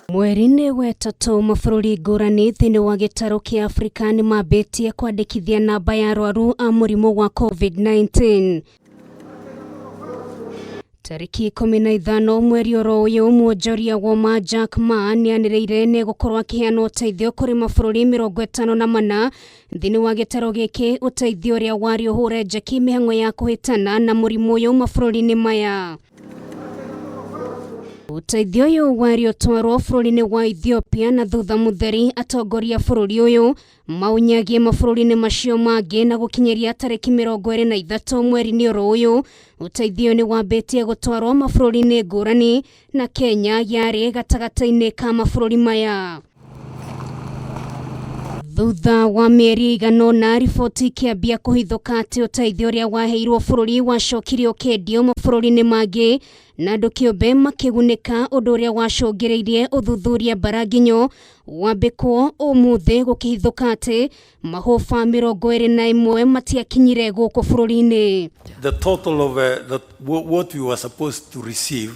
Mweri-inĩ wetatũ mabũrũri ngũrani thĩinĩ wa gĩtarũ kĩa Afrika nĩ mambĩtie kwandĩkithia namba ya arwaru a mũrimũ wa COVID-19. Tarĩki 15 mweri oro ũyũ mwonjoria wa Jack Ma nĩanĩrĩire nĩ gũkorwo akĩheana ũteithio kũrĩ mabũrũri 54 thĩinĩ wa gĩtarũ gĩkĩ, ũteithio ũrĩa warĩ ũhũre njeki mĩhang'o ya kũhĩtana na mũrimũ ũyũ mabũrũri-inĩ maya. Ũteithio ũyũ warĩ ũtwarwo bũrũri-inĩ wa Ethiopia na thutha mũtheri atongoria bũrũri ũyũ maunyagie mabũrũri-inĩ macio mangĩ na gũkinyĩria tarĩki 23 mweri-inĩ oro ũyũ. Ũteithio nĩ wambĩtie gũtwarwo mabũrũri-inĩ ngũrani na Kenya yarĩ gatagatĩ-inĩ ka mabũrũri maya. Thutha wa mĩeri igana na riboti kĩambia kũhithũka atĩ ũteithio ũrĩa waheirwo bũrũri wacokirio ũkendio mabũrũri-inĩ mangĩ na andũ kĩũmbe makĩgunĩka, ũndũ ũrĩa wacũngĩrĩirie ũthuthuria mbaranginyo wambĩkwo ũmũthĩ gũkĩhithũka atĩ mahoba 21 matiakinyire gũkũ bũrũri-inĩ. The total of what we were supposed to receive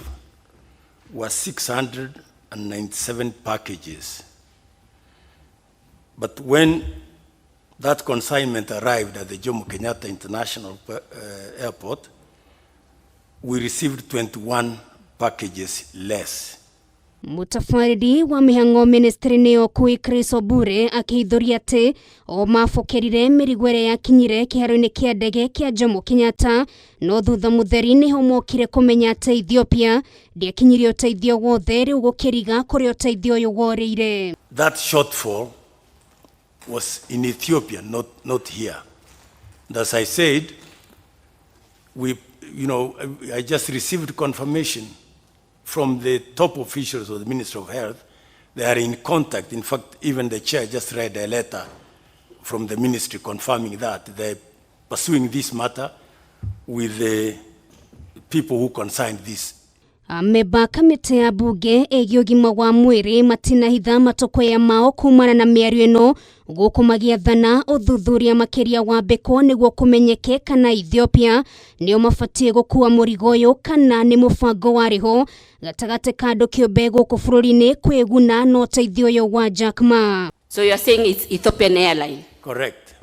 was 697 packages. But when that consignment arrived at the Jomo Kenyatta International Airport, we received 21 packages less. Mutafaridi wa mĩhang'o ministry-inĩ Okui Chris Obure akĩhithũria atĩ o mabokerire mĩrigo ĩrĩa yakinyire kĩharo-inĩ kĩa ndege kĩa Jomo Kenyatta, no thutha mũtheri nĩho mokire kũmenya atĩ Ethiopia ndĩakinyirie ũteithio wothe, rĩu gũkĩriga kũrĩa ũteithio ũyũ worĩire. That shortfall was in Ethiopia, not here. And as I said, I just received confirmation from the top officials of the Ministry of Health. They are in contact. In fact, even the chair just read a letter from the ministry confirming that they're pursuing this matter with the people who consigned this. Ameba kamĩtĩ ya bunge ĩgiĩ ũgima wa mwĩrĩ matinahitha matũkũya mao kumana na mĩario ĩno, gũkũ magĩathana ũthuthuria makĩria wambĩkwo nĩguo kũmenyeke kana Ethiopia nĩo mabatie gũkua mũrigo ũyũ kana nĩ mũbango warĩho gatagatĩ ka andũ kĩũmbe gũkũ bũrũri-inĩ kwĩguna na ũteithio ũyũ wa Jack Ma. So you are saying it's Ethiopian Airline? Correct.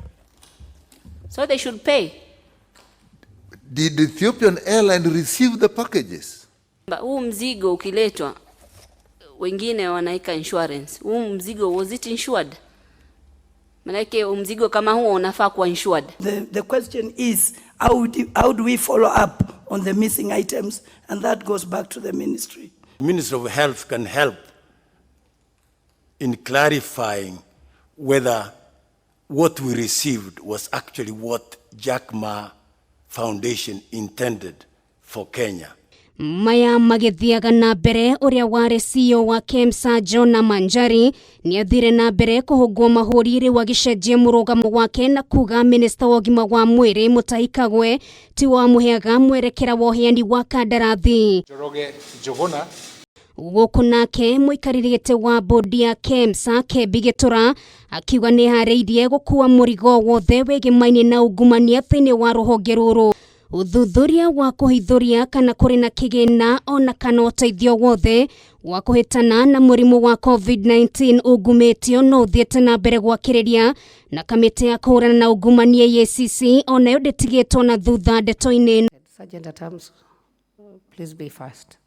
So they should pay. Did Ethiopian Airline receive the packages? Huu mzigo ukiletwa wengine wanaika insurance. Huu mzigo, was it insured? Manake mzigo kama huo unafaa kuwa insured. The question is how do we follow up on the missing items, and that goes back to the ministry. The Ministry of Health can help in clarifying whether what we received was actually what Jack Ma Foundation intended for Kenya. Maya magĩthiaga na mbere, ũrĩa warĩ CEO wa KEMSA John Manjari nĩathire na mbere kũhũngwo mahũri rĩu agĩcenjia mũrũgamo wake na kuga minista wa ũgima wa mwĩrĩ Mutahi Kagwe ti wamũheaga mwerekera wa ũheani wa kandarathi. Gũkũ nake mũikarĩri gĩtĩ wa bodi ya KEMSA Kebbi Gĩtũra akiuga nĩharĩirie gũkua mũrigo wothe wĩgĩmaine na ungumania thĩinĩ wa rũhonge rũrũ. Ũthuthuria wa kũhithũria kana kũrĩ na kĩgĩna ona kana ũteithio wothe wa kũhĩtana na mũrimũ wa COVID-19 ungumĩtio no ũthiĩte na mbere gwakĩrĩria, na kamĩtĩ ya kũhũrana na ungumania EACC onayo ndĩtigĩtwo na thutha ndeto-inĩ. Sergeant at arms, please be fast.